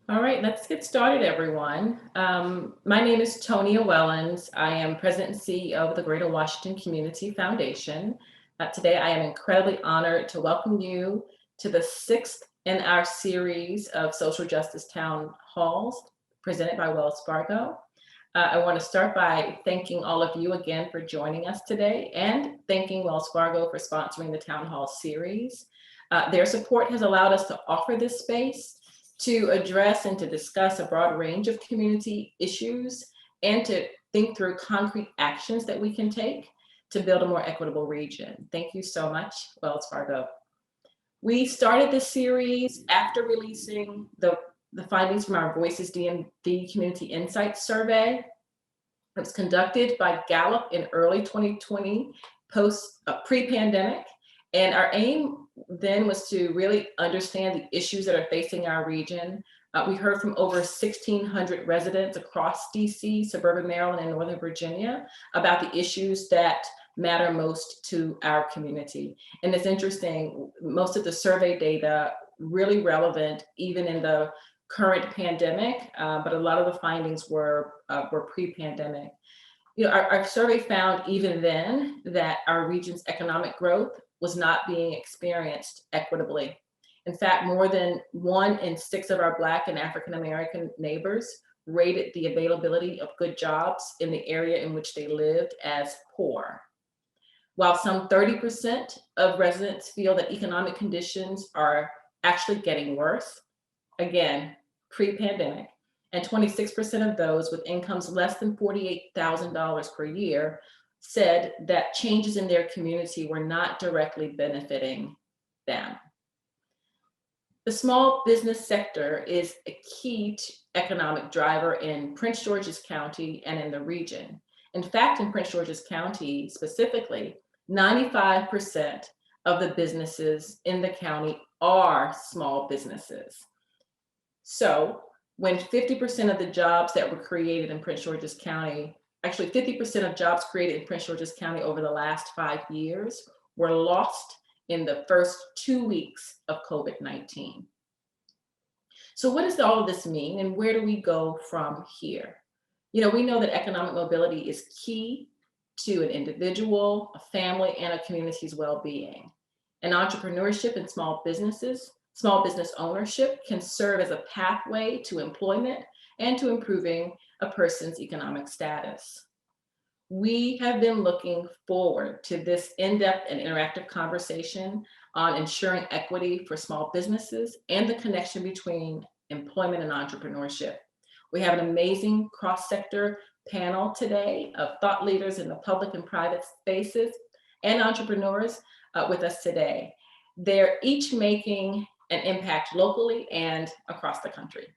All right, let's get started, everyone. My name is Tonia Wellens. I am President and CEO of the Greater Washington Community Foundation. Today, I am incredibly honored to welcome you to the sixth in our series of social justice town halls presented by Wells Fargo. I want to start by thanking all of you again for joining us today and thanking Wells Fargo for sponsoring the town hall series. Their support has allowed us to offer this space to address and to discuss a broad range of community issues and to think through concrete actions that we can take to build a more equitable region. Thank you so much, Wells Fargo. We started this series after releasing the findings from our VoicesDMV Community Insights survey. It was conducted by Gallup in early 2020, pre-pandemic. And our aim then was to really understand the issues that are facing our region. We heard from over 1,600 residents across DC, suburban Maryland, and Northern Virginia about the issues that matter most to our community. And it's interesting, most of the survey data really relevant even in the current pandemic, but a lot of the findings were pre-pandemic. Our survey found even then that our region's economic growth was not being experienced equitably. In fact, more than 1 in 6 of our Black and African American neighbors rated the availability of good jobs in the area in which they lived as poor. While some 30% of residents feel that economic conditions are actually getting worse, again, pre-pandemic, and 26% of those with incomes less than $48,000 per year said that changes in their community were not directly benefiting them. The small business sector is a key economic driver in Prince George's County and in the region. In fact, in Prince George's County specifically, 95% of the businesses in the county are small businesses. So when 50% of the jobs that were created in Prince George's County, actually 50% of jobs created in Prince George's County over the last 5 years were lost in the first 2 weeks of COVID-19. So what does all of this mean and where do we go from here? We know that economic mobility is key to an individual, a family, and a community's well-being. And entrepreneurship and small business ownership can serve as a pathway to employment and to improving a person's economic status. We have been looking forward to this in-depth and interactive conversation on ensuring equity for small businesses and the connection between employment and entrepreneurship. We have an amazing cross-sector panel today of thought leaders in the public and private spaces and entrepreneurs with us today. They're each making an impact locally and across the country.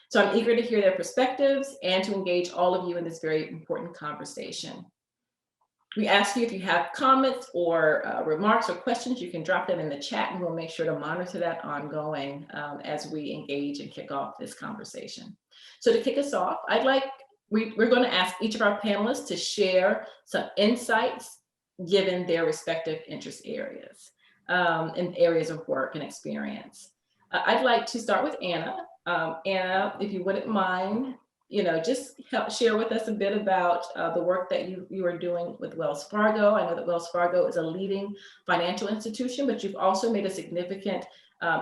So I'm eager to hear their perspectives and to engage all of you in this very important conversation. We ask you if you have comments or remarks or questions, you can drop them in the chat and we'll make sure to monitor that ongoing as we engage and kick off this conversation. So to kick us off, we're going to ask each of our panelists to share some insights given their respective interest areas and areas of work and experience. I'd like to start with Anna. Anna, if you wouldn't mind, just help share with us a bit about the work that you are doing with Wells Fargo. I know that Wells Fargo is a leading financial institution, but you've also made a significant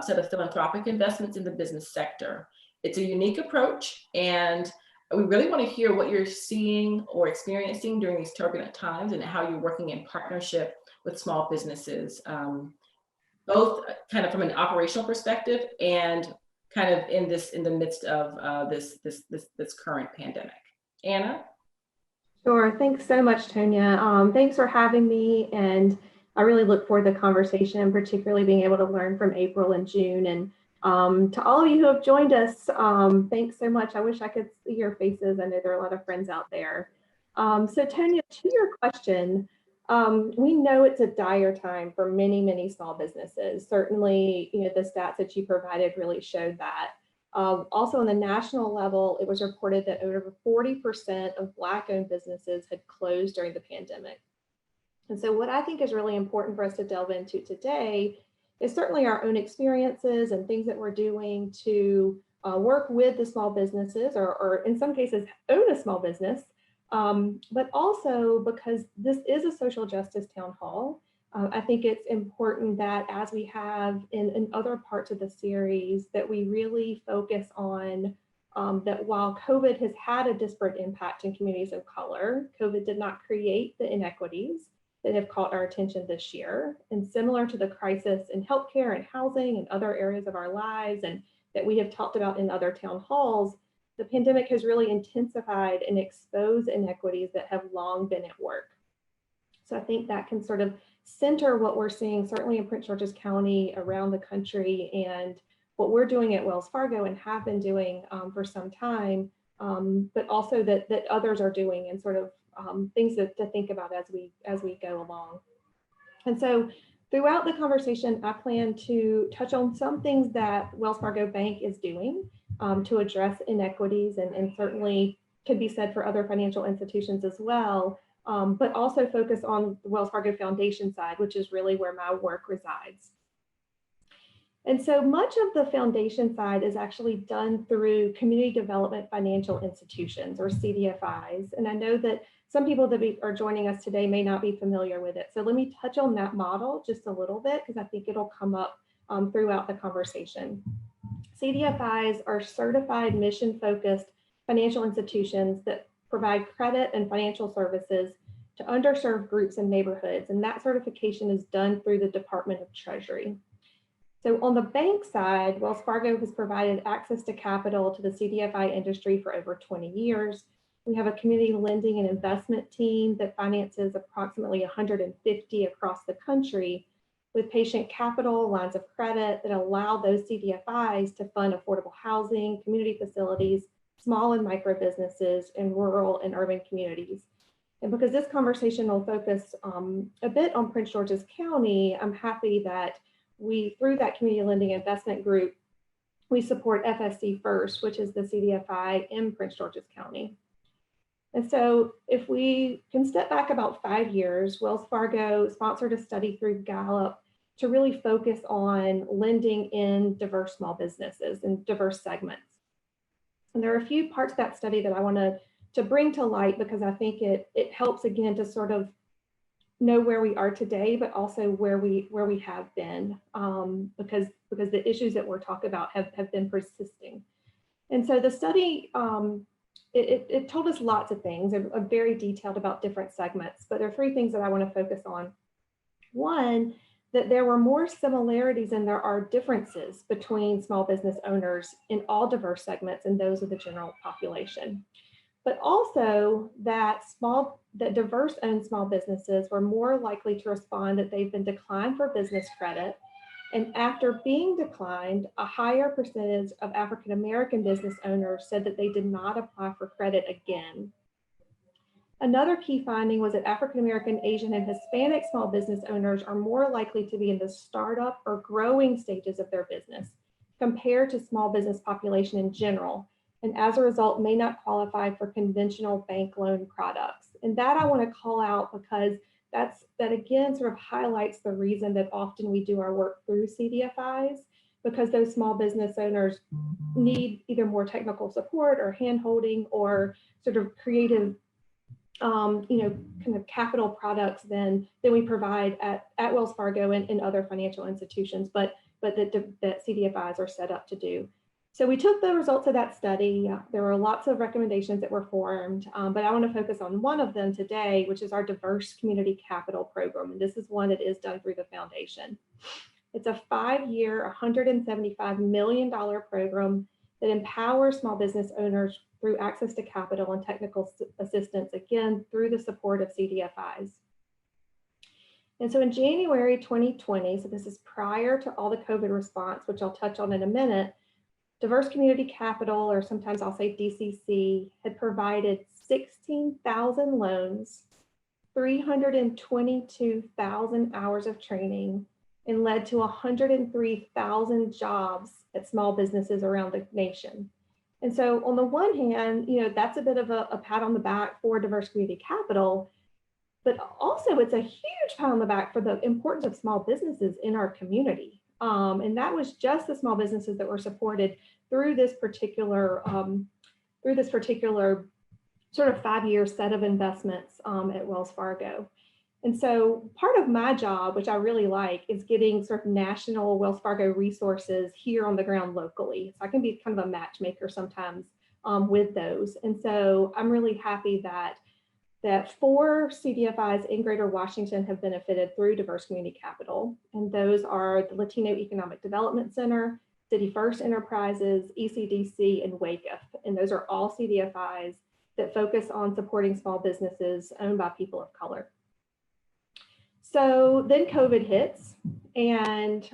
set of philanthropic investments in the business sector. It's a unique approach, and we really want to hear what you're seeing or experiencing during these turbulent times and how you're working in partnership with small businesses, both kind of from an operational perspective and kind of in the midst of this current pandemic. Anna? Sure. Thanks so much, Tonia. Thanks for having me. And I really look forward to the conversation and particularly being able to learn from April and June. And to all of you who have joined us, thanks so much. I wish I could see your faces. I know there are a lot of friends out there. So Tonia, to your question, we know it's a dire time for many, many small businesses. Certainly, the stats that you provided really showed that. Also on the national level, it was reported that over 40% of Black-owned businesses had closed during the pandemic. And so what I think is really important for us to delve into today is certainly our own experiences and things that we're doing to work with the small businesses or in some cases own a small business, but also because this is a social justice town hall. I think it's important that as we have in other parts of the series, that we really focus on that while COVID has had a disparate impact in communities of color, COVID did not create the inequities that have caught our attention this year. And similar to the crisis in healthcare and housing and other areas of our lives and that we have talked about in other town halls, the pandemic has really intensified and exposed inequities that have long been at work. So I think that can sort of center what we're seeing, certainly in Prince George's County, around the country, and what we're doing at Wells Fargo and have been doing for some time, but also that others are doing, and sort of things to think about as we go along. And so throughout the conversation, I plan to touch on some things that Wells Fargo Bank is doing to address inequities, and certainly could be said for other financial institutions as well, but also focus on the Wells Fargo Foundation side, which is really where my work resides. And so much of the foundation side is actually done through Community Development Financial Institutions, or CDFIs. And I know that some people that are joining us today may not be familiar with it. So let me touch on that model just a little bit, because I think it'll come up throughout the conversation. CDFIs are certified mission-focused financial institutions that provide credit and financial services to underserved groups and neighborhoods. And that certification is done through the Department of Treasury. So on the bank side, Wells Fargo has provided access to capital to the CDFI industry for over 20 years. We have a community lending and investment team that finances approximately 150 across the country, with patient capital lines of credit that allow those CDFIs to fund affordable housing, community facilities, small and micro businesses in rural and urban communities. And because this conversation will focus a bit on Prince George's County, I'm happy that through that community lending investment group, we support FSC First, which is the CDFI in Prince George's County. And so if we can step back about 5 years, Wells Fargo sponsored a study through Gallup to really focus on lending in diverse small businesses and diverse segments. And there are a few parts of that study that I want to bring to light, because I think it helps, again, to sort of know where we are today, but also where we have been, because the issues that we're talking about have been persisting. And so the study, it told us lots of things, are very detailed about different segments, but there are 3 things that I want to focus on. One, that there were more similarities than there are differences between small business owners in all diverse segments and those of the general population. But also that diverse owned small businesses were more likely to respond that they've been declined for business credit. And after being declined, a higher percentage of African American business owners said that they did not apply for credit again. Another key finding was that African American, Asian, and Hispanic small business owners are more likely to be in the startup or growing stages of their business compared to small business population in general, and as a result may not qualify for conventional bank loan products. And that I want to call out, because that again sort of highlights the reason that often we do our work through CDFIs, because those small business owners need either more technical support or hand-holding or sort of creative kind of capital products than we provide at Wells Fargo and other financial institutions, but that CDFIs are set up to do. So we took the results of that study. There were lots of recommendations that were formed, but I want to focus on one of them today, which is our Diverse Community Capital Program. And this is one that is done through the foundation. It's a 5-year, $175 million program that empowers small business owners through access to capital and technical assistance, again, through the support of CDFIs. And so in January 2020, so this is prior to all the COVID response, which I'll touch on in a minute, Diverse Community Capital, or sometimes I'll say DCC, had provided 16,000 loans, 322,000 hours of training, and led to 103,000 jobs at small businesses around the nation. And so on the one hand, that's a bit of a pat on the back for Diverse Community Capital, but also it's a huge pat on the back for the importance of small businesses in our community. And that was just the small businesses that were supported through this particular sort of 5-year set of investments at Wells Fargo. And so part of my job, which I really like, is getting sort of national Wells Fargo resources here on the ground locally. So I can be kind of a matchmaker sometimes with those. And so I'm really happy that 4 CDFIs in Greater Washington have benefited through Diverse Community Capital. And those are the Latino Economic Development Center, City First Enterprises, ECDC, and WakeUp. And those are all CDFIs that focus on supporting small businesses owned by people of color. So then COVID hits, and,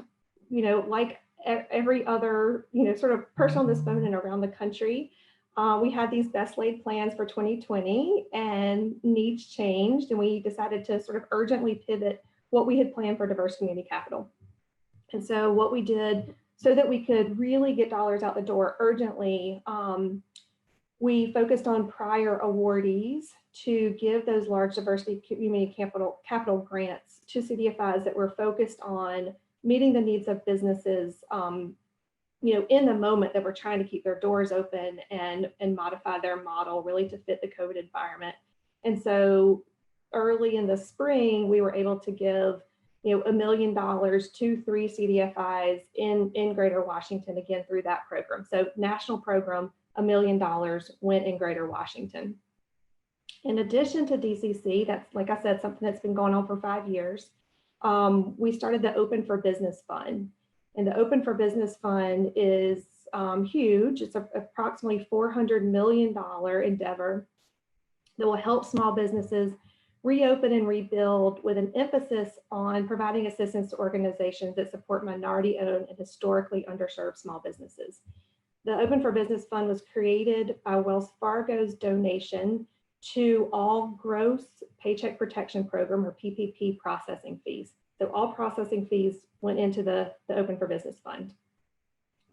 like every other, sort of person on this phone and around the country, we had these best laid plans for 2020, and needs changed, and we decided to sort of urgently pivot what we had planned for Diverse Community Capital. And so what we did, so that we could really get dollars out the door urgently, we focused on prior awardees to give those large diversity community capital grants to CDFIs that were focused on meeting the needs of businesses, in the moment, that were trying to keep their doors open and modify their model really to fit the COVID environment. And so early in the spring, we were able to give $1 million to 3 CDFIs in Greater Washington, again, through that program. So national program, $1 million went in Greater Washington. In addition to DCC, that's, like I said, something that's been going on for 5 years. We started the Open for Business Fund. And the Open for Business Fund is huge. It's approximately $400 million endeavor that will help small businesses reopen and rebuild, with an emphasis on providing assistance to organizations that support minority-owned and historically underserved small businesses. The Open for Business Fund was created by Wells Fargo's donation to all gross Paycheck Protection Program, or PPP, processing fees. So all processing fees went into the Open for Business Fund.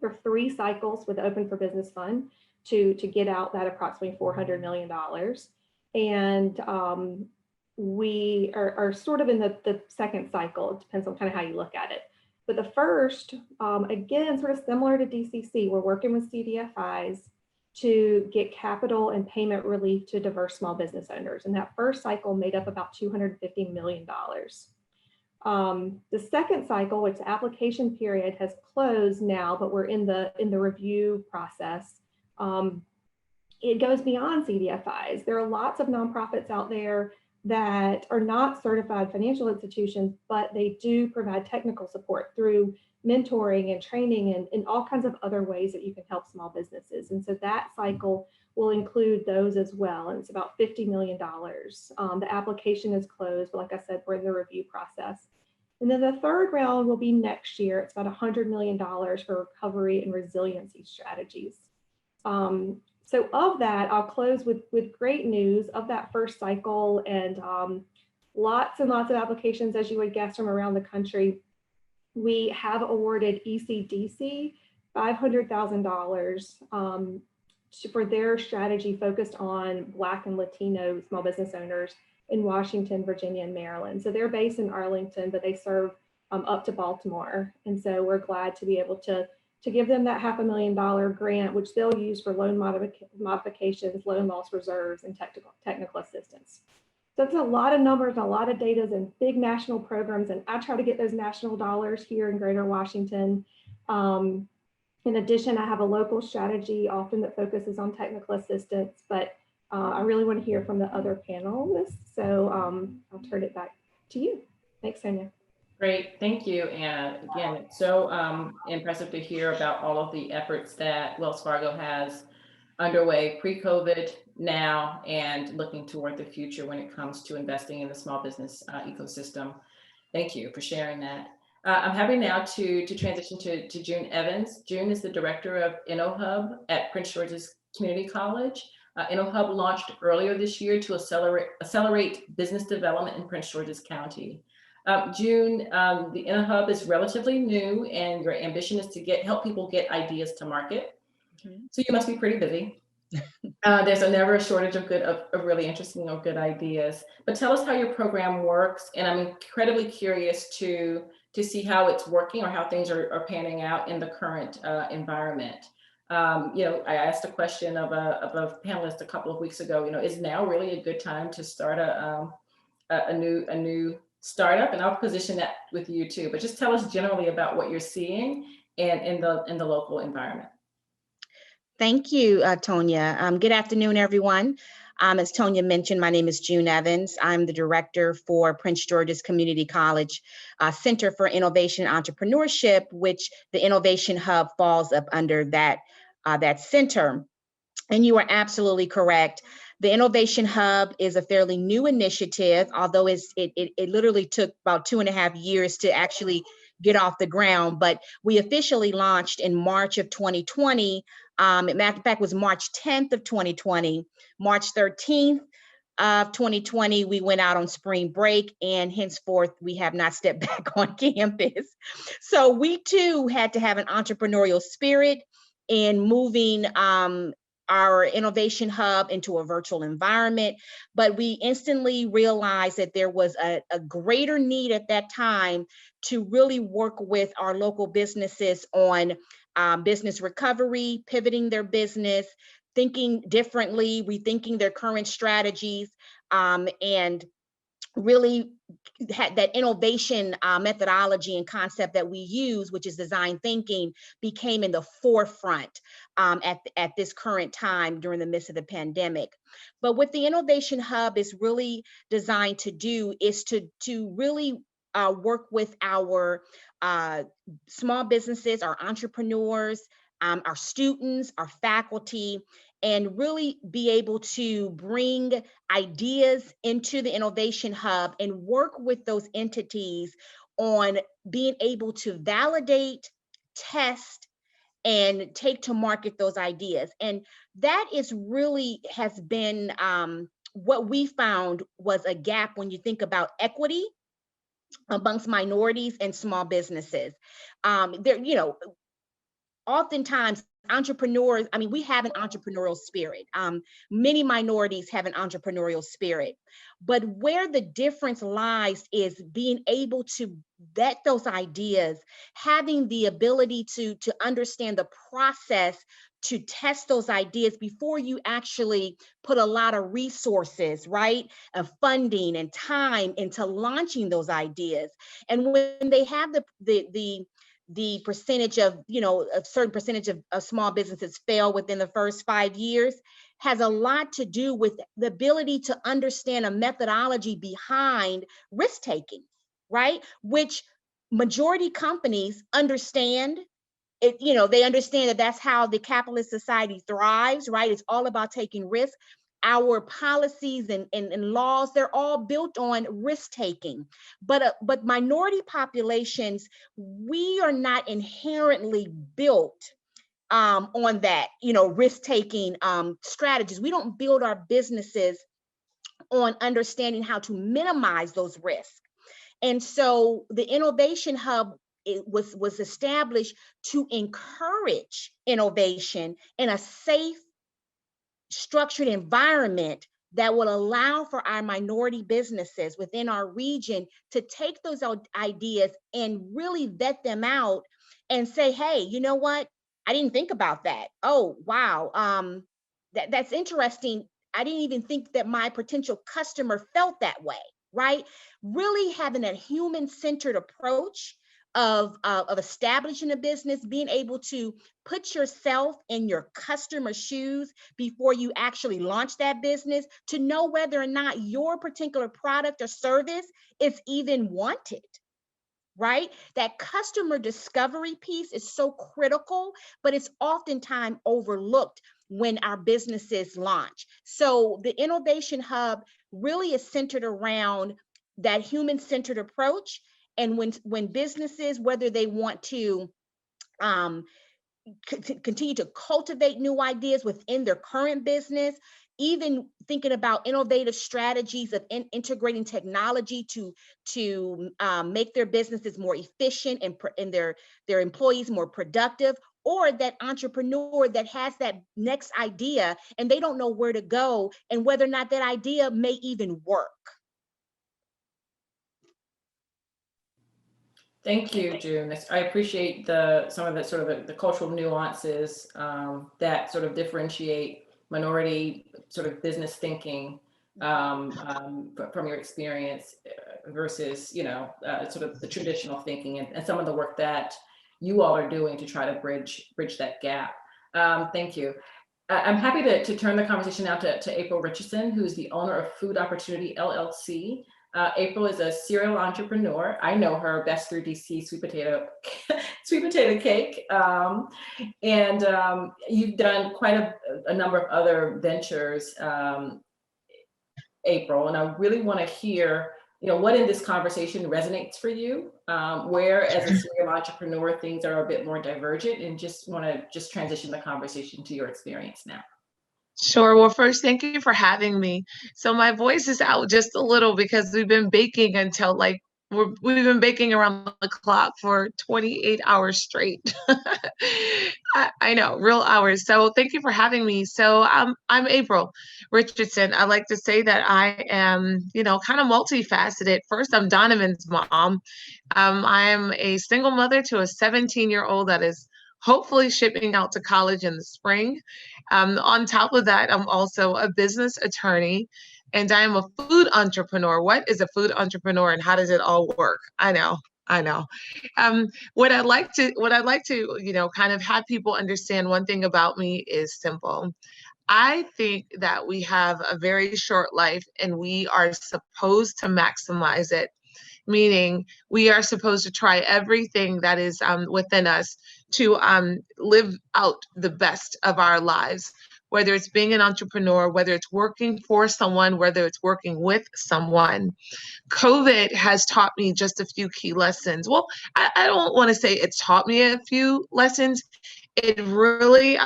There are 3 cycles with the Open for Business Fund to get out that approximately $400 million. And we are sort of in the second cycle. It depends on kind of how you look at it. But the first, again, sort of similar to DCC, we're working with CDFIs to get capital and payment relief to diverse small business owners. And that first cycle made up about $250 million. The second cycle, which the application period has closed now, but we're in the review process, it goes beyond CDFIs. There are lots of nonprofits out there that are not certified financial institutions, but they do provide technical support through mentoring and training and all kinds of other ways that you can help small businesses. And so that cycle will include those as well. And it's about $50 million. The application is closed, but like I said, we're in the review process. And then the third round will be next year. It's about $100 million for recovery and resiliency strategies. So of that, I'll close with great news of that first cycle, and lots and lots of applications, as you would guess, from around the country. We have awarded ECDC $500,000 for their strategy focused on Black and Latino small business owners in Washington, Virginia, and Maryland. So they're based in Arlington, but they serve up to Baltimore. And so we're glad to be able to give them that $500,000 grant, which they'll use for loan modifications, loan loss reserves, and technical assistance. So it's a lot of numbers, a lot of data, and big national programs. And I try to get those national dollars here in Greater Washington. In addition, I have a local strategy often that focuses on technical assistance, but I really want to hear from the other panelists. So I'll turn it back to you. Thanks, Sonia. Great, thank you. And again, it's so impressive to hear about all of the efforts that Wells Fargo has underway pre-COVID, now, and looking toward the future when it comes to investing in the small business ecosystem. Thank you for sharing that. I'm happy now to transition to June Evans. June is the director of InnoHub at Prince George's Community College. InnoHub launched earlier this year to accelerate business development in Prince George's County. June, the InnoHub is relatively new, and your ambition is to help people get ideas to market. So you must be pretty busy. There's never a shortage of really interesting or good ideas. But tell us how your program works, and I'm incredibly curious to see how it's working or how things are panning out in the current environment. I asked a question of a panelist a couple of weeks ago, is now really a good time to start a new startup? And I'll position that with you too, but just tell us generally about what you're seeing and in the local environment. Thank you, Tonya. Good afternoon, everyone. As Tonya mentioned, my name is June Evans. I'm the director for Prince George's Community College Center for Innovation and Entrepreneurship, which the Innovation Hub falls up under that center. And you are absolutely correct. The Innovation Hub is a fairly new initiative, although it literally took about 2.5 years to actually get off the ground. But we officially launched in March of 2020. Matter of fact, it was March 10th of 2020. March 13th of 2020, we went out on spring break, and henceforth, we have not stepped back on campus. So we too had to have an entrepreneurial spirit in moving our innovation hub into a virtual environment, but we instantly realized that there was a greater need at that time to really work with our local businesses on business recovery, pivoting their business, thinking differently, rethinking their current strategies, and really had that innovation methodology and concept that we use, which is design thinking, became in the forefront at this current time during the midst of the pandemic. But what the Innovation Hub is really designed to do is to really work with our small businesses, our entrepreneurs, our students, our faculty, and really be able to bring ideas into the Innovation Hub and work with those entities on being able to validate, test, and take to market those ideas. And that is really has been what we found was a gap when you think about equity amongst minorities and small businesses. Oftentimes entrepreneurs, we have an entrepreneurial spirit. Many minorities have an entrepreneurial spirit, but where the difference lies is being able to vet those ideas, having the ability to understand the process to test those ideas before you actually put a lot of resources, right, of funding and time into launching those ideas. And when they have the percentage of, a certain percentage of small businesses fail within the first 5 years, has a lot to do with the ability to understand a methodology behind risk taking, right? Which majority companies understand. They understand that that's how the capitalist society thrives, right? It's all about taking risks. Our policies and laws, they're all built on risk taking. But minority populations, we are not inherently built on that, risk taking strategies. We don't build our businesses on understanding how to minimize those risks. And so the Innovation Hub was established to encourage innovation in a safe, structured environment that will allow for our minority businesses within our region to take those ideas and really vet them out and say, hey, you know what? I didn't think about that. Oh, wow. That's interesting. I didn't even think that my potential customer felt that way, right? Really having a human-centered approach of establishing a business, being able to put yourself in your customer's shoes before you actually launch that business, to know whether or not your particular product or service is even wanted, right? That customer discovery piece is so critical, but it's oftentimes overlooked when our businesses launch. So the Innovation Hub really is centered around that human-centered approach. And when businesses, whether they want to continue to cultivate new ideas within their current business, even thinking about innovative strategies of integrating technology to make their businesses more efficient and their employees more productive, or that entrepreneur that has that next idea and they don't know where to go and whether or not that idea may even work. Thank you, June. I appreciate some of the sort of the cultural nuances that sort of differentiate minority sort of business thinking from your experience versus, sort of the traditional thinking and some of the work that you all are doing to try to bridge that gap. Thank you. I'm happy to turn the conversation now to April Richardson, who's the owner of Food Opportunity LLC. April is a serial entrepreneur. I know her best through DC sweet potato cake, and you've done quite a number of other ventures, April. And I really want to hear, what in this conversation resonates for you. Where, as a serial entrepreneur, things are a bit more divergent, and just want to transition the conversation to your experience now. Sure. Well, first, thank you for having me. So my voice is out just a little because we've been baking until we've been baking around the clock for 28 hours straight. I know, real hours. So thank you for having me. So I'm April Richardson. I like to say that I am, kind of multifaceted. First, I'm Donovan's mom. I am a single mother to a 17-year-old that is hopefully shipping out to college in the spring. On top of that, I'm also a business attorney and I am a food entrepreneur. What is a food entrepreneur and how does it all work? I know. What I'd like to, kind of have people understand, one thing about me is simple. I think that we have a very short life and we are supposed to maximize it, meaning we are supposed to try everything that is within us to live out the best of our lives, whether it's being an entrepreneur, whether it's working for someone, whether it's working with someone. COVID has taught me just a few key lessons. Well, I don't want to say it's taught me a few lessons. It really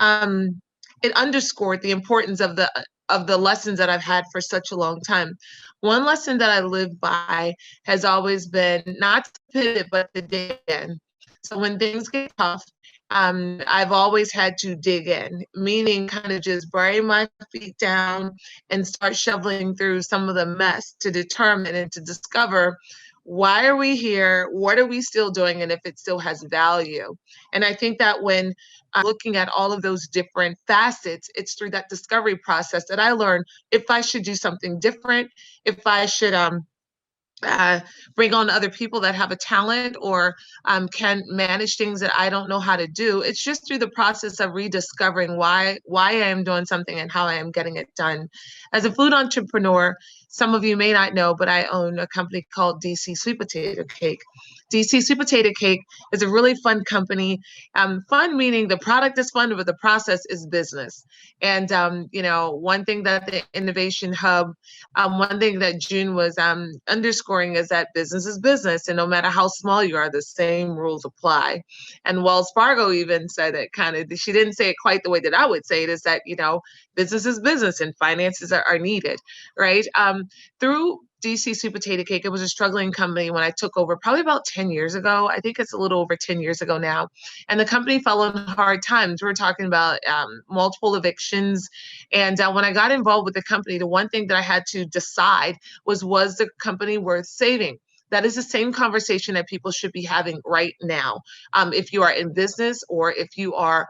it underscored the importance of the lessons that I've had for such a long time. One lesson that I live by has always been not to pivot, but to dig in. So when things get tough, I've always had to dig in, meaning kind of just bury my feet down and start shoveling through some of the mess to determine and to discover, why are we here? What are we still doing? And if it still has value. And I think that when I'm looking at all of those different facets, it's through that discovery process that I learn if I should do something different, if I should bring on other people that have a talent or can manage things that I don't know how to do. It's just through the process of rediscovering why I am doing something and how I am getting it done. As a food entrepreneur, some of you may not know, but I own a company called DC Sweet Potato Cake. DC Sweet Potato Cake is a really fun company. Fun meaning the product is fun, but the process is business. And one thing that the Innovation Hub, one thing that June was underscoring is that business is business, and no matter how small you are, the same rules apply. And Wells Fargo even said it kind of, she didn't say it quite the way that I would say it, is that, business is business and finances are needed, right? Through DC Sweet Potato Cake, it was a struggling company when I took over probably about 10 years ago. I think it's a little over 10 years ago now. And the company fell on hard times. We're talking about multiple evictions. And when I got involved with the company, the one thing that I had to decide was the company worth saving? That is the same conversation that people should be having right now. If you are in business, or if you are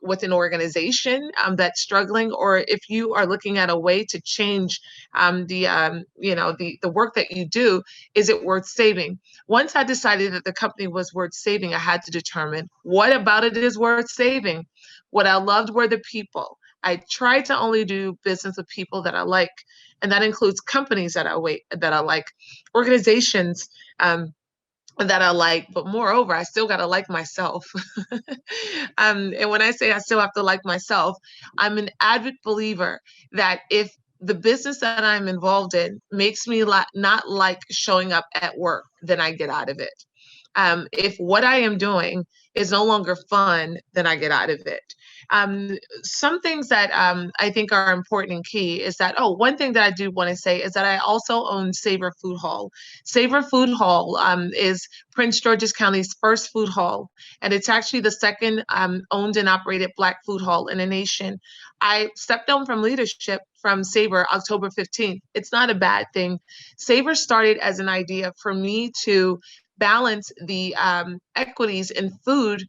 with an organization that's struggling, or if you are looking at a way to change the work that you do, is it worth saving? Once I decided that the company was worth saving, I had to determine what about it is worth saving. What I loved were the people. I tried to only do business with people that I like, and that includes companies that I like, organizations that I like, but moreover, I still got to like myself. And when I say I still have to like myself, I'm an avid believer that if the business that I'm involved in makes me not like showing up at work, then I get out of it. If what I am doing is no longer fun, then I get out of it. Some things that I think are important and key is that, one thing that I do want to say is that I also own Savor Food Hall. Savor Food Hall is Prince George's County's first food hall, and it's actually the second owned and operated Black food hall in the nation. I stepped down from leadership from Savor October 15th. It's not a bad thing. Savor started as an idea for me to balance the equities in food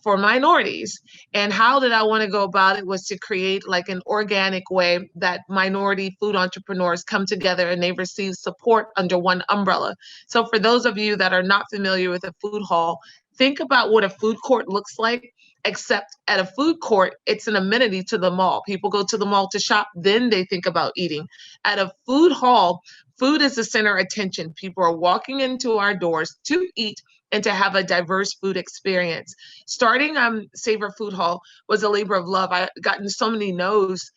for minorities. And how did I want to go about it was to create like an organic way that minority food entrepreneurs come together and they receive support under one umbrella. So for those of you that are not familiar with a food hall, think about what a food court looks like, except at a food court, it's an amenity to the mall. People go to the mall to shop, then they think about eating. At a food hall, food is the center of attention. People are walking into our doors to eat and to have a diverse food experience. Starting Savor Food Hall was a labor of love. I gotten so many no's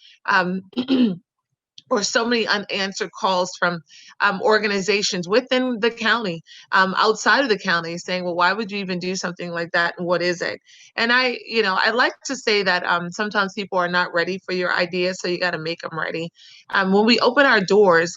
or so many unanswered calls from organizations within the county, outside of the county, saying, well, why would you even do something like that? And what is it? And I like to say that sometimes people are not ready for your ideas, so you got to make them ready. When we open our doors,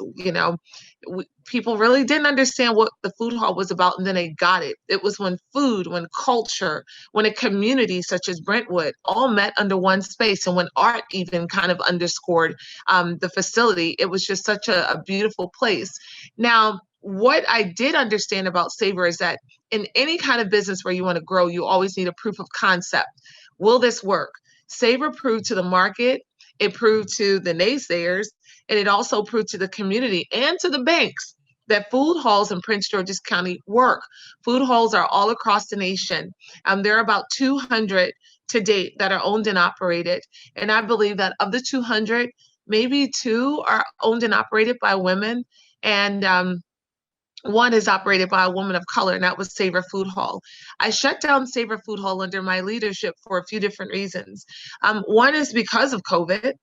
people really didn't understand what the food hall was about, and then they got it. It was when food, when culture, when a community such as Brentwood all met under one space, and when art even kind of underscored the facility. It was just such a beautiful place. Now, what I did understand about Savor is that in any kind of business where you want to grow, you always need a proof of concept. Will this work? Savor proved to the market, it proved to the naysayers, and it also proved to the community and to the banks that food halls in Prince George's County work. Food halls are all across the nation. There are about 200 to date that are owned and operated. And I believe that of the 200, maybe 2 are owned and operated by women. And one is operated by a woman of color, and that was Savor Food Hall. I shut down Savor Food Hall under my leadership for a few different reasons. One is because of COVID.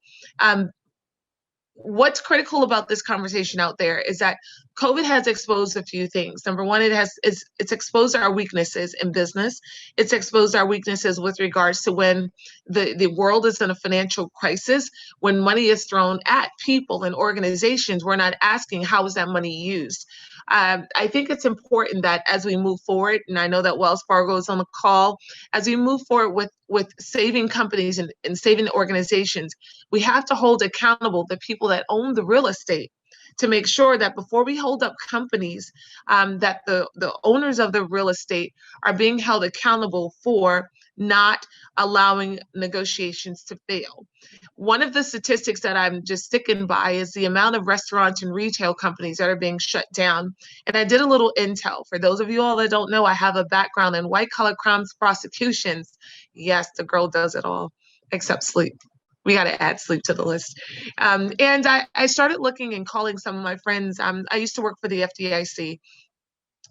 What's critical about this conversation out there is that COVID has exposed a few things. Number one, it's exposed our weaknesses in business. It's exposed our weaknesses with regards to when the world is in a financial crisis, when money is thrown at people and organizations, we're not asking how is that money used. I think it's important that as we move forward, and I know that Wells Fargo is on the call, as we move forward with saving companies and saving organizations, we have to hold accountable the people that own the real estate to make sure that before we hold up companies, that the owners of the real estate are being held accountable for not allowing negotiations to fail. One of the statistics that I'm just sticking by is the amount of restaurants and retail companies that are being shut down. And I did a little intel. For those of you all that don't know, I have a background in white-collar crimes prosecutions. Yes, the girl does it all, except sleep. We got to add sleep to the list. And I started looking and calling some of my friends. I used to work for the FDIC,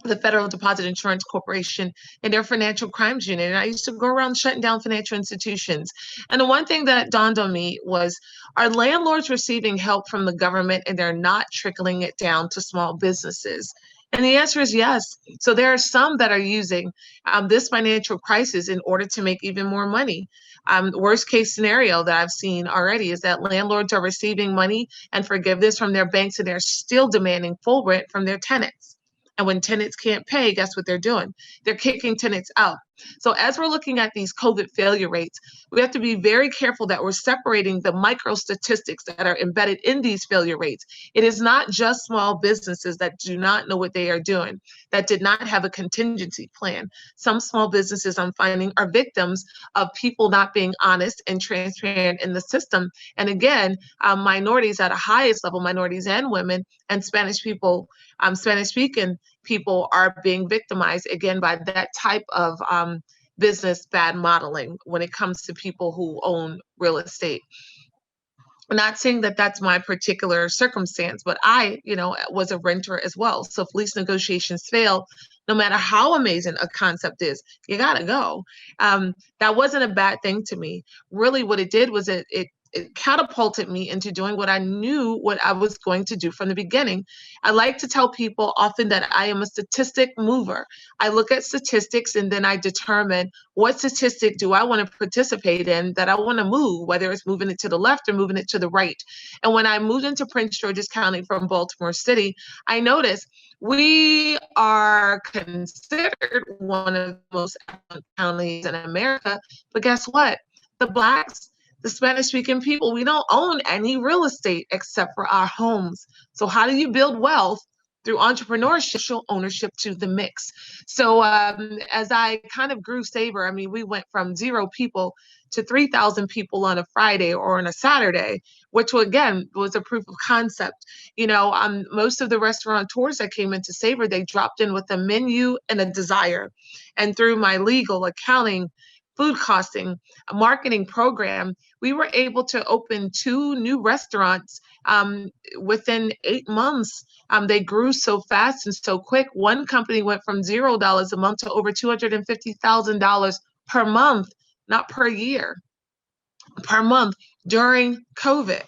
the Federal Deposit Insurance Corporation, and their financial crimes unit. And I used to go around shutting down financial institutions. And the one thing that dawned on me was, are landlords receiving help from the government and they're not trickling it down to small businesses? And the answer is yes. So there are some that are using this financial crisis in order to make even more money. The worst case scenario that I've seen already is that landlords are receiving money and forgiveness from their banks, and they're still demanding full rent from their tenants. And when tenants can't pay, guess what they're doing? They're kicking tenants out. So as we're looking at these COVID failure rates, we have to be very careful that we're separating the micro statistics that are embedded in these failure rates. It is not just small businesses that do not know what they are doing, that did not have a contingency plan. Some small businesses, I'm finding, are victims of people not being honest and transparent in the system. And again, minorities at a highest level, minorities and women and Spanish people, Spanish-speaking people are being victimized again by that type of business bad modeling when it comes to people who own real estate. I'm not saying that that's my particular circumstance, but I, was a renter as well. So if lease negotiations fail, no matter how amazing a concept is, you gotta go. That wasn't a bad thing to me. Really, what it did was it catapulted me into doing what I knew what I was going to do from the beginning. I like to tell people often that I am a statistic mover. I look at statistics and then I determine what statistic do I want to participate in that I want to move, whether it's moving it to the left or moving it to the right. And when I moved into Prince George's County from Baltimore City, I noticed we are considered one of the most affluent counties in America. But guess what? The Blacks, the Spanish-speaking people, we don't own any real estate except for our homes. So how do you build wealth through entrepreneurship, social ownership to the mix. So as I kind of grew Savor, I mean, we went from 0 people to 3,000 people on a Friday or on a Saturday, which again was a proof of concept. You know, most of the restaurateurs that came into Savor, they dropped in with a menu and a desire. And through my legal, accounting, food costing, a marketing program, we were able to open 2 new restaurants within 8 months. They grew so fast and so quick. One company went from $0 a month to over $250,000 per month, not per year, per month during COVID.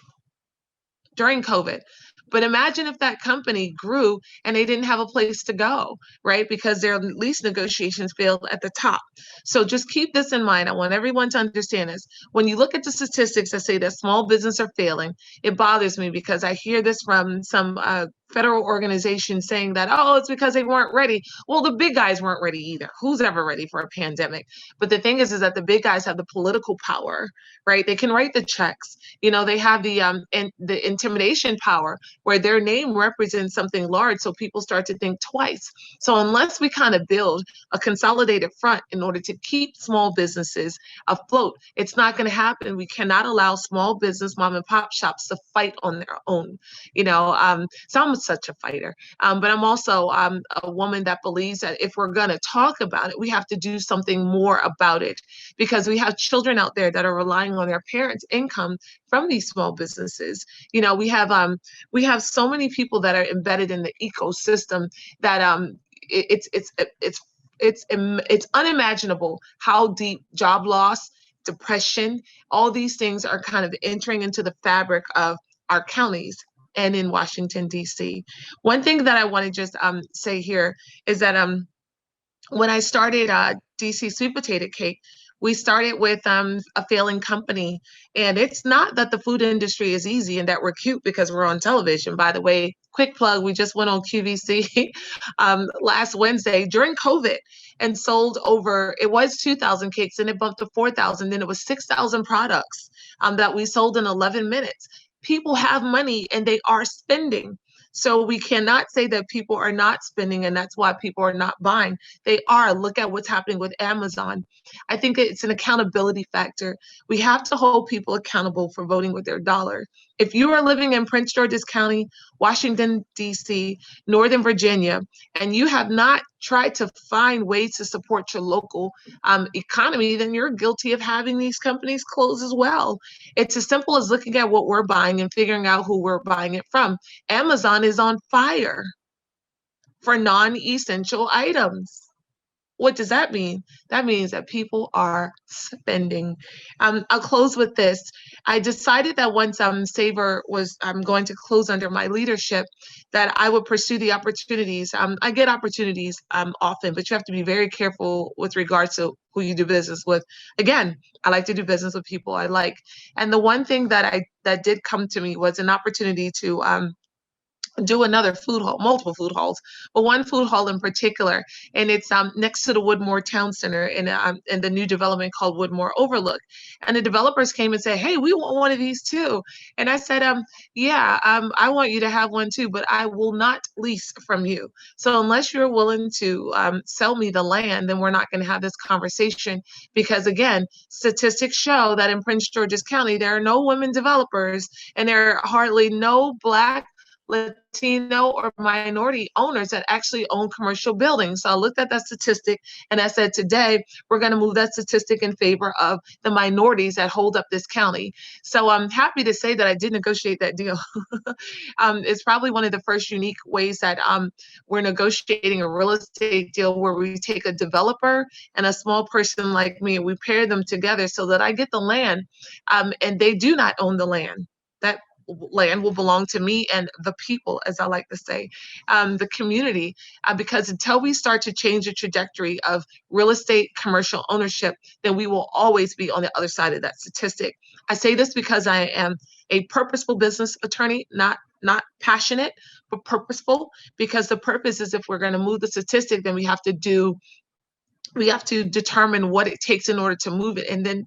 But imagine if that company grew and they didn't have a place to go, right? Because their lease negotiations failed at the top. So just keep this in mind. I want everyone to understand this. When you look at the statistics that say that small business are failing, it bothers me because I hear this from some federal organizations saying that, oh, it's because they weren't ready. Well, the big guys weren't ready either. Who's ever ready for a pandemic? But the thing is that the big guys have the political power, right? They can write the checks. You know, they have the intimidation power where their name represents something large, so people start to think twice. So unless we kind of build a consolidated front in order to keep small businesses afloat, it's not going to happen. We cannot allow small business mom and pop shops to fight on their own. You know, so I'm such a fighter, but I'm also a woman that believes that if we're going to talk about it, we have to do something more about it, because we have children out there that are relying on their parents' income from these small businesses. You know, we have so many people that are embedded in the ecosystem that it's unimaginable how deep job loss, depression, all these things are kind of entering into the fabric of our counties and in Washington, D.C. One thing that I want to just say here is that when I started DC Sweet Potato Cake, we started with a failing company. And it's not that the food industry is easy and that we're cute because we're on television. By the way, quick plug, we just went on QVC last Wednesday during COVID and sold over, it was 2,000 cakes and it bumped to 4,000. Then it was 6,000 products that we sold in 11 minutes. People have money and they are spending. So we cannot say that people are not spending and that's why people are not buying. They are. Look at what's happening with Amazon. I think it's an accountability factor. We have to hold people accountable for voting with their dollar. If you are living in Prince George's County, Washington, D.C., Northern Virginia, and you have not tried to find ways to support your local economy, then you're guilty of having these companies close as well. It's as simple as looking at what we're buying and figuring out who we're buying it from. Amazon is on fire for non-essential items. What does that mean? That means that people are spending. I'll close with this. I decided that once Savor was going to close under my leadership, that I would pursue the opportunities. I get opportunities often, but you have to be very careful with regards to who you do business with. Again, I like to do business with people I like. And the one thing that did come to me was an opportunity to do another food hall, multiple food halls, but one food hall in particular, and it's next to the Woodmore Town Center in the new development called Woodmore Overlook. And the developers came and said, "Hey, we want one of these too." And I said, "Yeah, I want you to have one too, but I will not lease from you. So unless you're willing to sell me the land, then we're not going to have this conversation." Because again, statistics show that in Prince George's County, there are no women developers, and there are hardly no Black, Latino, or minority owners that actually own commercial buildings. So I looked at that statistic and I said, today we're going to move that statistic in favor of the minorities that hold up this county. So I'm happy to say that I did negotiate that deal. It's probably one of the first unique ways that we're negotiating a real estate deal where we take a developer and a small person like me, and we pair them together so that I get the land and they do not own the land. That land will belong to me and the people, as I like to say, the community, because until we start to change the trajectory of real estate commercial ownership, then we will always be on the other side of that statistic. I say this because I am a purposeful business attorney, not passionate, but purposeful, because the purpose is if we're going to move the statistic, then we have to determine what it takes in order to move it, and then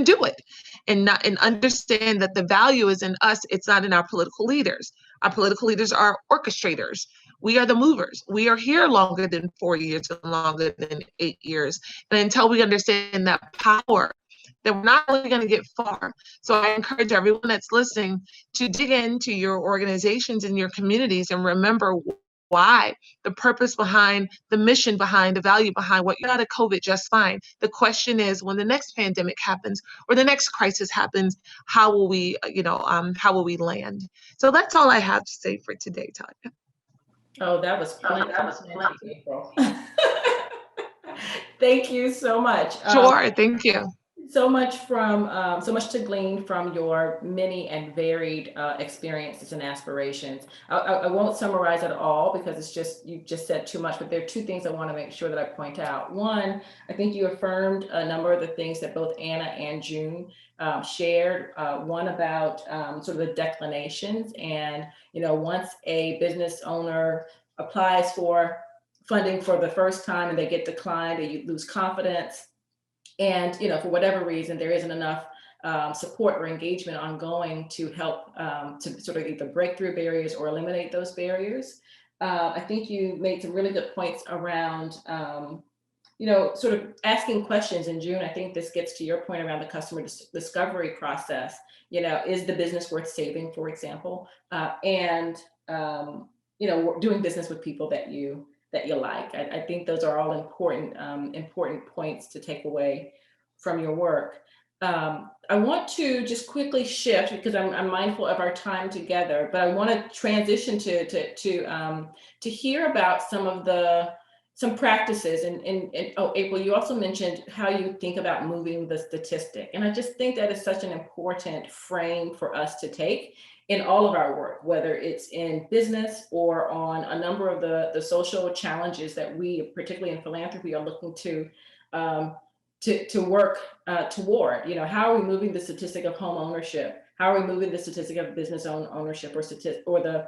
do it, and understand that the value is in us. It's not in our political leaders. Our political leaders are orchestrators. We are the movers. We are here longer than 4 years and longer than 8 years. And until we understand that power, that we're not really going to get far. So I encourage everyone that's listening to dig into your organizations and your communities and remember why, the purpose behind, the mission behind, the value behind what you're out of COVID just fine. The question is, when the next pandemic happens or the next crisis happens, how will we, how will we land? So that's all I have to say for today, Tanya. Oh, that was plenty, April. Thank you so much. Sure, thank you. So much to glean from your many and varied experiences and aspirations. I won't summarize it all because it's just, you just said too much, but there are two things I want to make sure that I point out. One, I think you affirmed a number of the things that both Anna and June shared. One about sort of the declinations, and once a business owner applies for funding for the first time and they get declined, they lose confidence. And, for whatever reason, there isn't enough support or engagement ongoing to help to sort of either break through barriers or eliminate those barriers. I think you made some really good points around, sort of asking questions. In June, I think this gets to your point around the customer discovery process. Is the business worth saving, for example, and, doing business with people that you like. I think those are all important points to take away from your work. I want to just quickly shift because I'm mindful of our time together, but I want to transition to hear about some practices. And April, you also mentioned how you think about moving the statistic. And I just think that is such an important frame for us to take in all of our work, whether it's in business or on a number of the social challenges that we, particularly in philanthropy, are looking to work toward. How are we moving the statistic of home ownership? How are we moving the statistic of business ownership, or the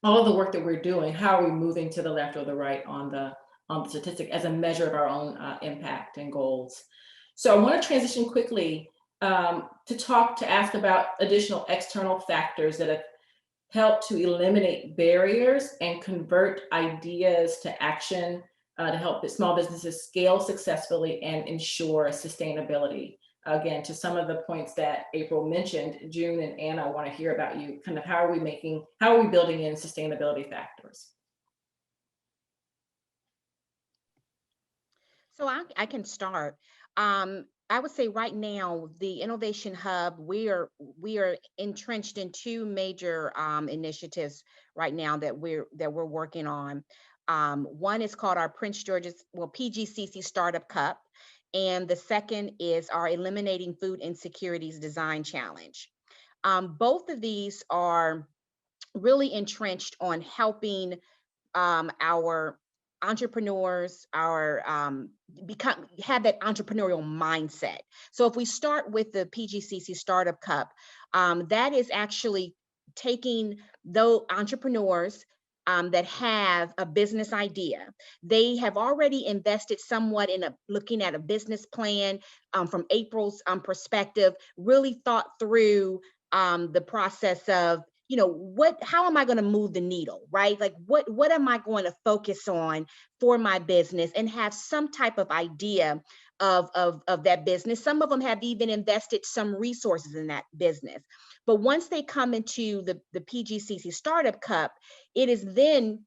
all of the work that we're doing? How are we moving to the left or the right on the statistic as a measure of our own impact and goals? So I want to transition quickly to ask about additional external factors that have helped to eliminate barriers and convert ideas to action to help small businesses scale successfully and ensure sustainability. Again, to some of the points that April mentioned, June and Anna, I want to hear about you. Kind of how are we building in sustainability factors? So I can start. I would say right now, the Innovation Hub, we are entrenched in two major initiatives right now that we're working on. One is called our Prince George's, PGCC Startup Cup, and the second is our Eliminating Food Insecurities Design Challenge. Both of these are really entrenched on helping our entrepreneurs, have that entrepreneurial mindset. So if we start with the PGCC Startup Cup, that is actually taking those entrepreneurs that have a business idea. They have already invested somewhat in looking at a business plan from April's perspective, really thought through the process of, how am I going to move the needle, right? Like what am I going to focus on for my business, and have some type of idea of that business. Some of them have even invested some resources in that business. But once they come into the PGCC Startup Cup, it is then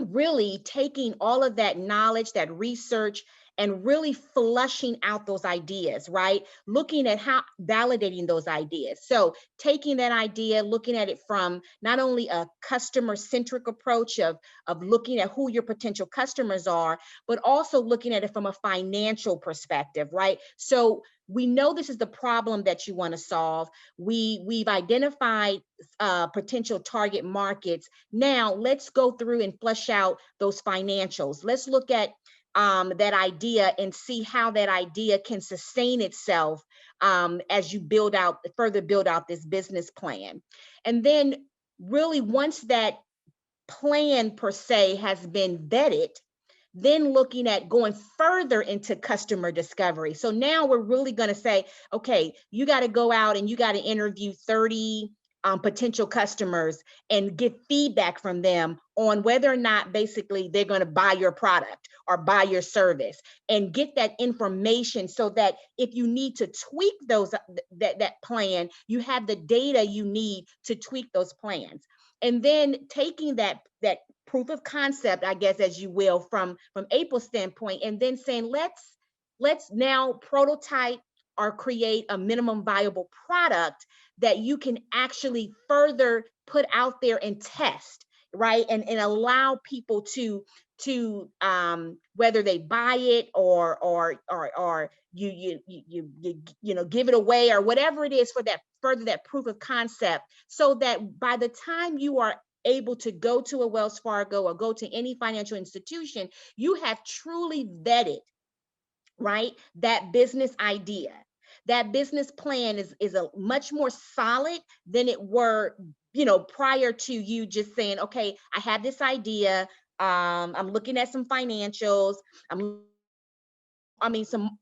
really taking all of that knowledge, that research, and really flushing out those ideas, right? Looking at how validating those ideas. So taking that idea, looking at it from not only a customer-centric approach of looking at who your potential customers are, but also looking at it from a financial perspective, right? So we know this is the problem that you want to solve. We've identified potential target markets. Now let's go through and flush out those financials. Let's look at that idea and see how that idea can sustain itself as you further build out this business plan. And then really once that plan per se has been vetted, then looking at going further into customer discovery. So now we're really going to say, okay, you got to go out and you got to interview 30 potential customers and get feedback from them on whether or not basically they're going to buy your product or buy your service, and get that information so that if you need to tweak that plan, you have the data you need to tweak those plans. And then taking that proof of concept, I guess, as you will, from April's standpoint, and then saying, let's now prototype or create a minimum viable product that you can actually further put out there and test, right? And allow people to whether they buy it or you know, give it away or whatever it is, for that further that proof of concept, so that by the time you are able to go to a Wells Fargo or go to any financial institution, you have truly vetted, right, that business idea. That business plan is a much more solid than it were, you know, prior to you just saying, okay, I have this idea. I'm looking at some financials. Some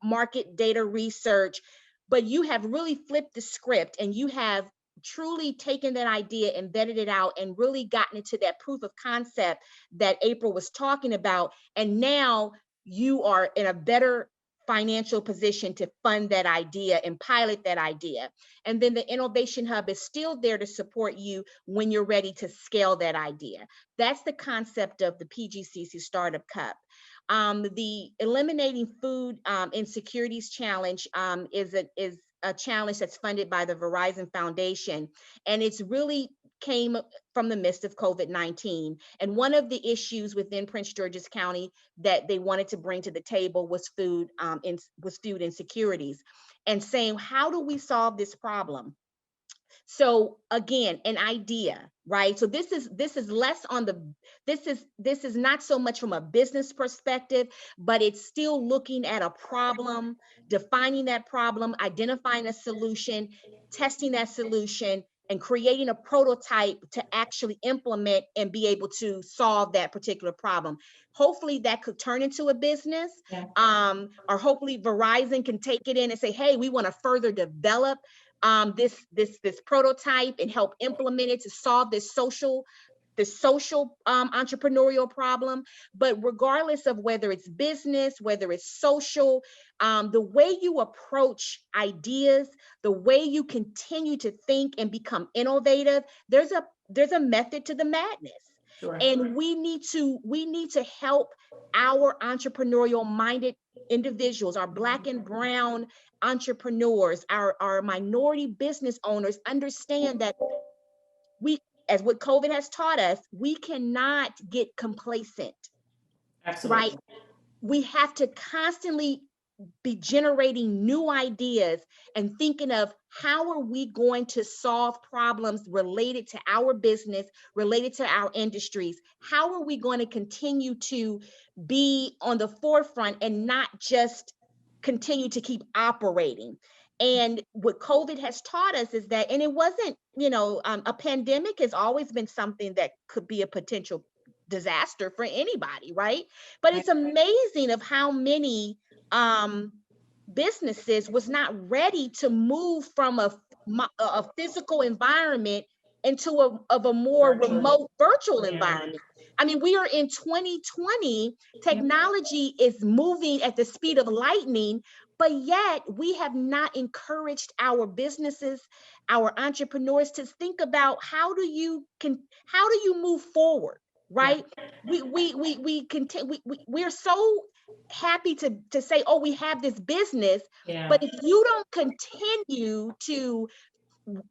market data research, but you have really flipped the script and you have truly taken that idea and vetted it out and really gotten into that proof of concept that April was talking about. And now you are in a better financial position to fund that idea and pilot that idea. And then the Innovation Hub is still there to support you when you're ready to scale that idea. That's the concept of the PGCC Startup Cup. The Eliminating Food Insecurities Challenge is a challenge that's funded by the Verizon Foundation, and it's really came from the midst of COVID-19. And one of the issues within Prince George's County that they wanted to bring to the table was food insecurities, and saying, how do we solve this problem? So again, an idea, right? So this is less on this is not so much from a business perspective, but it's still looking at a problem, defining that problem, identifying a solution, testing that solution, and creating a prototype to actually implement and be able to solve that particular problem. Hopefully that could turn into a business. Yeah. Or hopefully Verizon can take it in and say, hey, we want to further develop this prototype and help implement it to solve this social entrepreneurial problem. But regardless of whether it's business, whether it's social, the way you approach ideas, the way you continue to think and become innovative, there's a method to the madness. Sure. And we need to help our entrepreneurial minded individuals, our Black and brown entrepreneurs, our minority business owners, understand that as what COVID has taught us, we cannot get complacent. Absolutely. Right? We have to constantly be generating new ideas and thinking of how are we going to solve problems related to our business, related to our industries? How are we going to continue to be on the forefront and not just continue to keep operating? And what COVID has taught us is that, and it wasn't, a pandemic has always been something that could be a potential disaster for anybody, right? But it's amazing of how many businesses was not ready to move from a physical environment into a more remote virtual environment. I mean, we are in 2020, technology is moving at the speed of lightning, but yet we have not encouraged our businesses, our entrepreneurs to think about how do you move forward, right? We're so happy to say, oh, we have this business, but if you don't continue to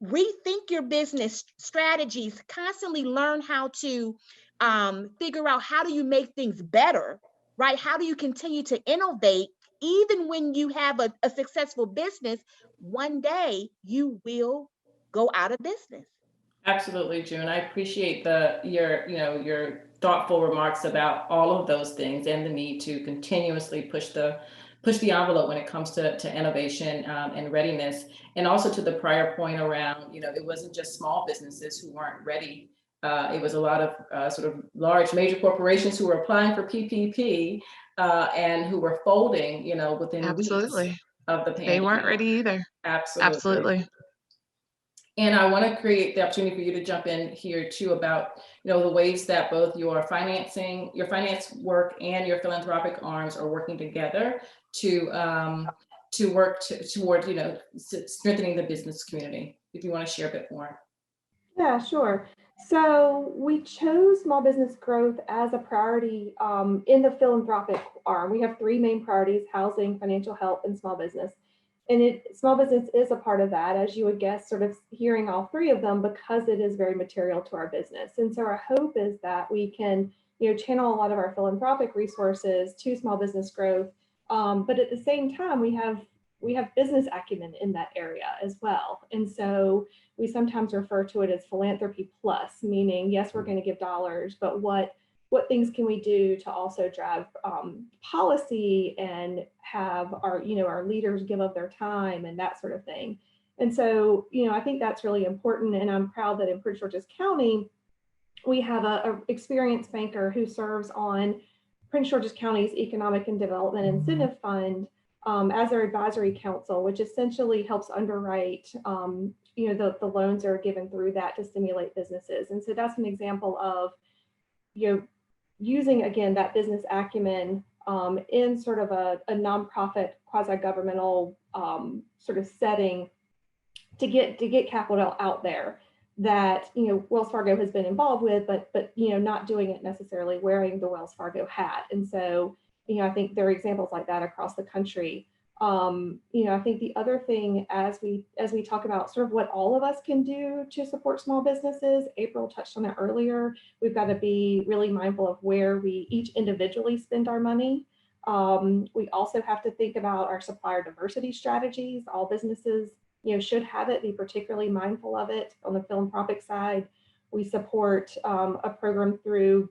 rethink your business strategies, constantly learn how to figure out how do you make things better, right? How do you continue to innovate? Even when you have a successful business, one day you will go out of business. Absolutely, June. I appreciate your thoughtful remarks about all of those things and the need to continuously push the envelope when it comes to innovation and readiness. And also to the prior point around, it wasn't just small businesses who weren't ready. It was a lot of sort of large major corporations who were applying for PPP and who were folding, within weeks of the pandemic. They weren't ready either. Absolutely. And I want to create the opportunity for you to jump in here too about, the ways that both your finance work and your philanthropic arms are working together to work toward, strengthening the business community. If you want to share a bit more. Yeah, sure. So we chose small business growth as a priority in the philanthropic arm. We have three main priorities: housing, financial help, and small business. And small business is a part of that, as you would guess, sort of hearing all three of them, because it is very material to our business. And so our hope is that we can, channel a lot of our philanthropic resources to small business growth. But at the same time, we have business acumen in that area as well. And so we sometimes refer to it as philanthropy plus, meaning, yes, we're going to give dollars, but what things can we do to also drive policy and have our leaders give up their time and that sort of thing. And so, I think that's really important. And I'm proud that in Prince George's County, we have a experienced banker who serves on Prince George's County's Economic and Development Incentive Fund as their advisory council, which essentially helps underwrite the loans that are given through that to stimulate businesses. And so that's an example of using, again, that business acumen in sort of a nonprofit, quasi-governmental sort of setting to get capital out there that Wells Fargo has been involved with, but not doing it necessarily wearing the Wells Fargo hat. And so I think there are examples like that across the country. I think the other thing, as we talk about sort of what all of us can do to support small businesses, April touched on it earlier, we've got to be really mindful of where we each individually spend our money. We also have to think about our supplier diversity strategies. All businesses, should have it, be particularly mindful of it. On the philanthropic side, we support a program through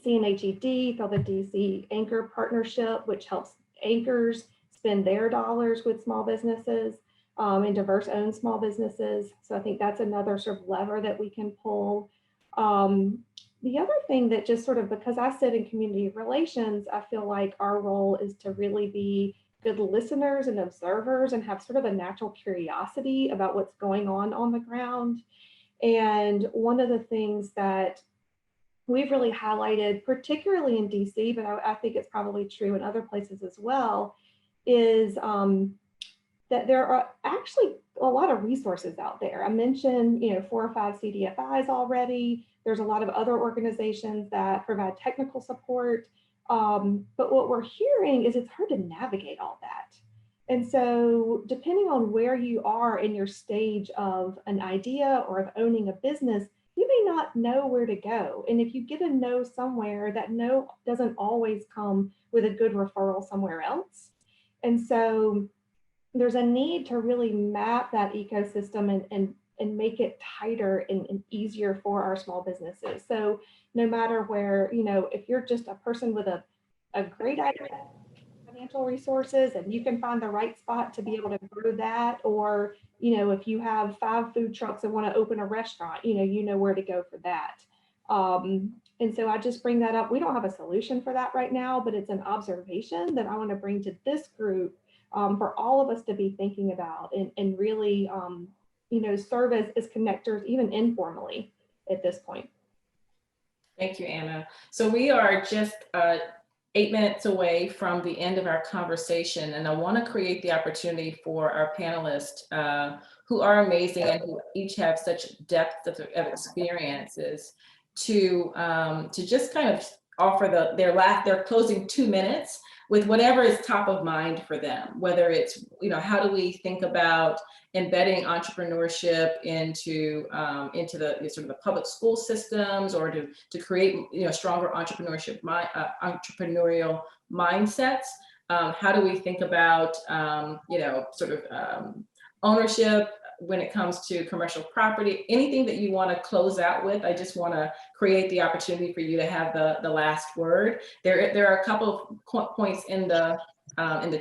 CNHED called the DC Anchor Partnership, which helps anchors spend their dollars with small businesses and diverse owned small businesses. So I think that's another sort of lever that we can pull. The other thing that just sort of, because I sit in community relations, I feel like our role is to really be good listeners and observers and have sort of a natural curiosity about what's going on the ground. And one of the things that we've really highlighted, particularly in DC, but I think it's probably true in other places as well, is that there are actually a lot of resources out there. I mentioned, 4 or 5 CDFIs already. There's a lot of other organizations that provide technical support. But what we're hearing is it's hard to navigate all that. And so depending on where you are in your stage of an idea or of owning a business, you may not know where to go. And if you get a no somewhere, that no doesn't always come with a good referral somewhere else. And so there's a need to really map that ecosystem and make it tighter and easier for our small businesses. So no matter where, if you're just a person with a great idea, financial resources, and you can find the right spot to be able to grow that, or, if you have 5 food trucks and want to open a restaurant, you know where to go for that. And so I just bring that up. We don't have a solution for that right now, but it's an observation that I want to bring to this group for all of us to be thinking about and really, serve as connectors, even informally at this point. Thank you, Anna. So we are just 8 minutes away from the end of our conversation, and I want to create the opportunity for our panelists who are amazing and who each have such depth of experiences to just kind of offer their closing 2 minutes with whatever is top of mind for them, whether it's, how do we think about embedding entrepreneurship into the sort of the public school systems, or to create, stronger entrepreneurial mindsets. How do we think about, ownership when it comes to commercial property? Anything that you want to close out with, I just want to create the opportunity for you to have the last word. There are a couple of points in the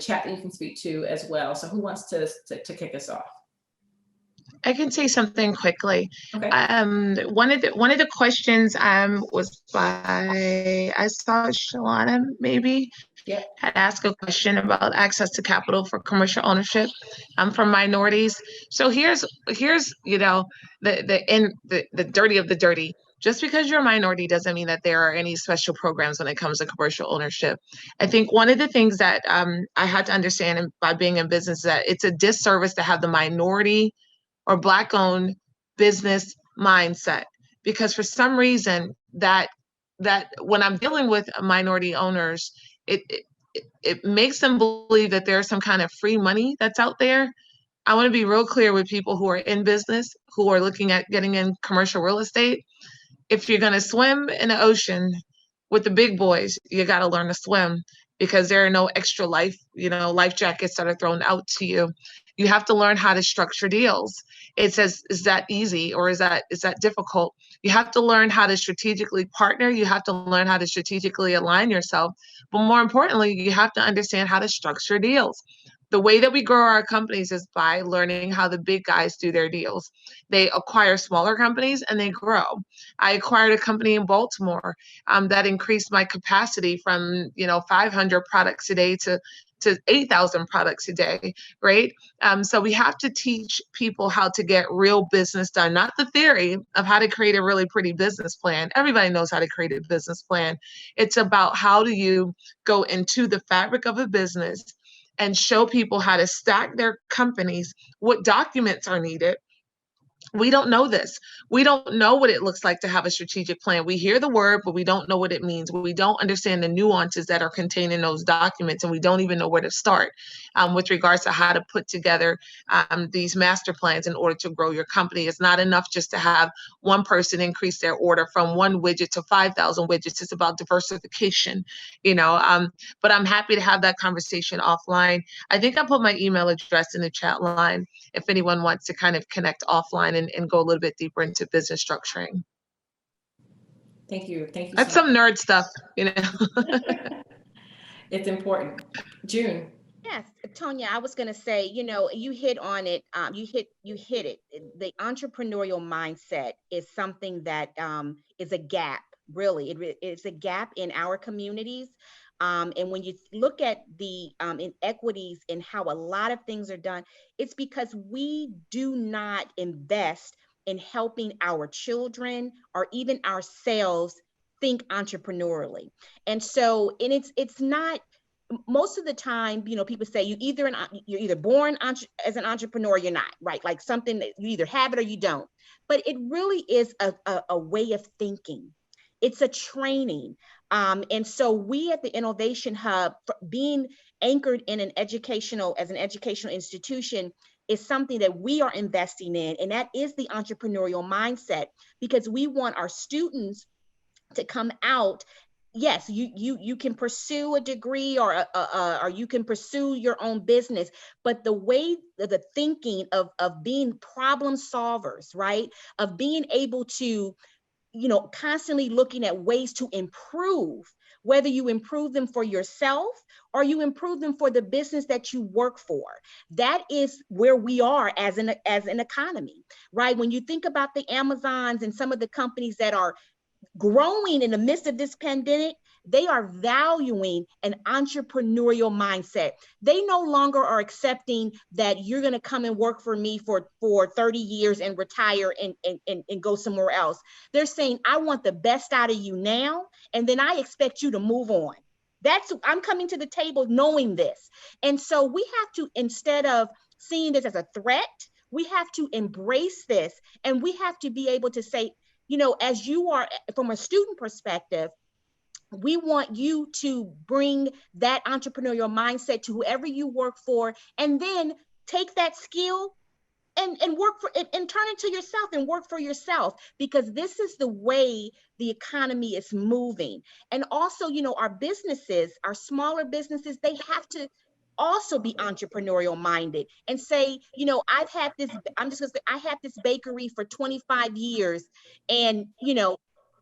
chat that you can speak to as well. So who wants to kick us off? I can say something quickly. Okay. One of the questions was by, I saw Shalana maybe, Yep. had asked a question about access to capital for commercial ownership for minorities. So here's the dirty of the dirty. Just because you're a minority doesn't mean that there are any special programs when it comes to commercial ownership. I think one of the things that I had to understand by being in business is that it's a disservice to have the minority or Black-owned business mindset, because for some reason that when I'm dealing with minority owners, it makes them believe that there's some kind of free money that's out there. I want to be real clear with people who are in business, who are looking at getting in commercial real estate. If you're going to swim in the ocean with the big boys, you got to learn to swim, because there are no extra life jackets that are thrown out to you. You have to learn how to structure deals. It says, is that easy, or is that difficult? You have to learn how to strategically partner. You have to learn how to strategically align yourself. But more importantly, you have to understand how to structure deals. The way that we grow our companies is by learning how the big guys do their deals. They acquire smaller companies and they grow. I acquired a company in Baltimore that increased my capacity from 500 products a day to 8,000 products a day, right? So we have to teach people how to get real business done, not the theory of how to create a really pretty business plan. Everybody knows how to create a business plan. It's about how do you go into the fabric of a business and show people how to stack their companies, what documents are needed. We don't know this. We don't know what it looks like to have a strategic plan. We hear the word, but we don't know what it means. We don't understand the nuances that are contained in those documents, and we don't even know where to start with regards to how to put together these master plans in order to grow your company. It's not enough just to have one person increase their order from one widget to 5,000 widgets. It's about diversification, but I'm happy to have that conversation offline. I think I put my email address in the chat line if anyone wants to kind of connect offline and go a little bit deeper into business structuring. Thank you. Thank you. That's so some nerd stuff, It's important. June. Yes, Tonya, I was going to say, you hit on it. You hit it. The entrepreneurial mindset is something that is a gap, really. It's a gap in our communities. And when you look at the inequities in how a lot of things are done, it's because we do not invest in helping our children or even ourselves think entrepreneurially. And so, and it's not, most of the time, people say you're either born as an entrepreneur or you're not, right? Like something that you either have it or you don't. But it really is a way of thinking. It's a training. And so we at the Innovation Hub, being anchored in an educational institution, is something that we are investing in. And that is the entrepreneurial mindset, because we want our students to come out. Yes, you can pursue a degree or you can pursue your own business, but the way the thinking of being problem solvers, right? Of being able to, constantly looking at ways to improve, whether you improve them for yourself or you improve them for the business that you work for. That is where we are as an economy, right? When you think about the Amazons and some of the companies that are growing in the midst of this pandemic, they are valuing an entrepreneurial mindset. They no longer are accepting that you're going to come and work for me for 30 years and retire and go somewhere else. They're saying, I want the best out of you now, and then I expect you to move on. I'm coming to the table knowing this. And so we have to, instead of seeing this as a threat, we have to embrace this, and we have to be able to say, as you are from a student perspective, we want you to bring that entrepreneurial mindset to whoever you work for, and then take that skill and work for it and turn it to yourself and work for yourself, because this is the way the economy is moving. And also, our businesses, our smaller businesses, they have to also be entrepreneurial minded and say, I had this bakery for 25 years, and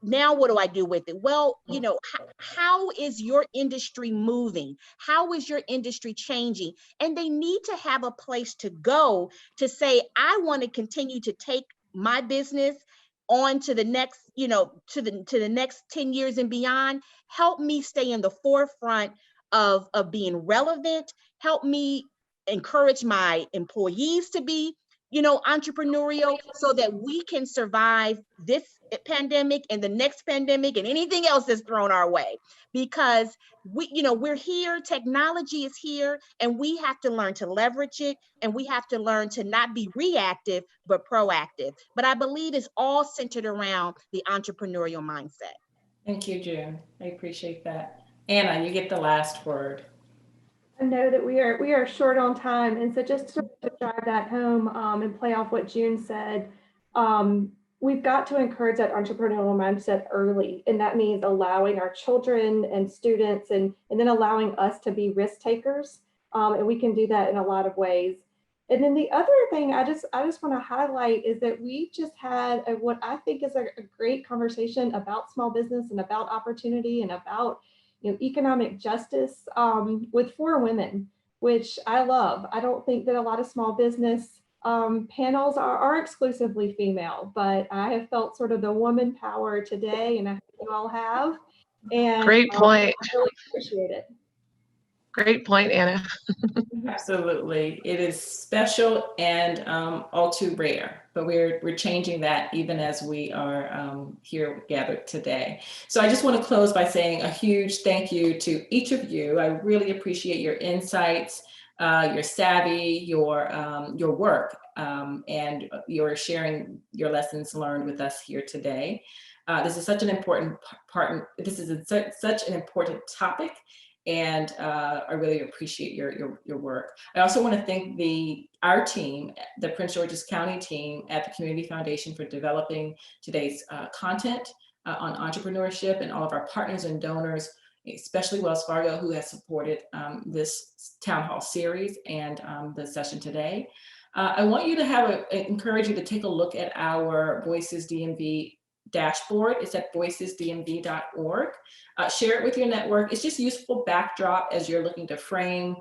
now what do I do with it? Well, how is your industry moving? How is your industry changing? And they need to have a place to go to say, I want to continue to take my business on to the next, to the next 10 years and beyond. Help me stay in the forefront of being relevant, help me encourage my employees to be, entrepreneurial, so that we can survive this pandemic and the next pandemic and anything else that's thrown our way. Because we're here, technology is here, and we have to learn to leverage it, and we have to learn to not be reactive, but proactive. But I believe it's all centered around the entrepreneurial mindset. Thank you, June. I appreciate that. Anna, you get the last word. I know that we are short on time, and so just to drive that home and play off what June said, we've got to encourage that entrepreneurial mindset early, and that means allowing our children and students, and then allowing us to be risk takers, and we can do that in a lot of ways. And then the other thing I just want to highlight is that we just had what I think is a great conversation about small business and about opportunity and about economic justice with 4 women, which I love. I don't think that a lot of small business panels are exclusively female, but I have felt sort of the woman power today, and I hope you all have. And Great point. I really appreciate it. Great point, Anna. Absolutely. It is special and all too rare, but we're changing that even as we are here gathered today. So I just want to close by saying a huge thank you to each of you. I really appreciate your insights, your savvy, your work, and your sharing your lessons learned with us here today. This is such an important part. This is such an important topic. And I really appreciate your work. I also want to thank our team, the Prince George's County team at the Community Foundation, for developing today's content on entrepreneurship, and all of our partners and donors, especially Wells Fargo, who has supported this town hall series and the session today. I want you to encourage you to take a look at our VoicesDMV dashboard. It's at voicesdmv.org. Share it with your network. It's just useful backdrop as you're looking to frame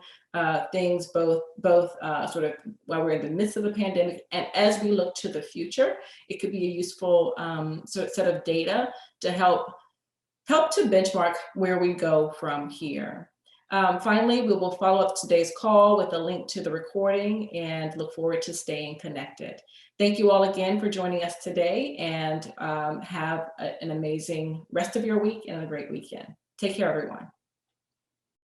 things both sort of while we're in the midst of the pandemic, and as we look to the future. It could be a useful set of data to help to benchmark where we go from here. Finally, we will follow up today's call with a link to the recording, and look forward to staying connected. Thank you all again for joining us today, and have an amazing rest of your week and a great weekend. Take care, everyone.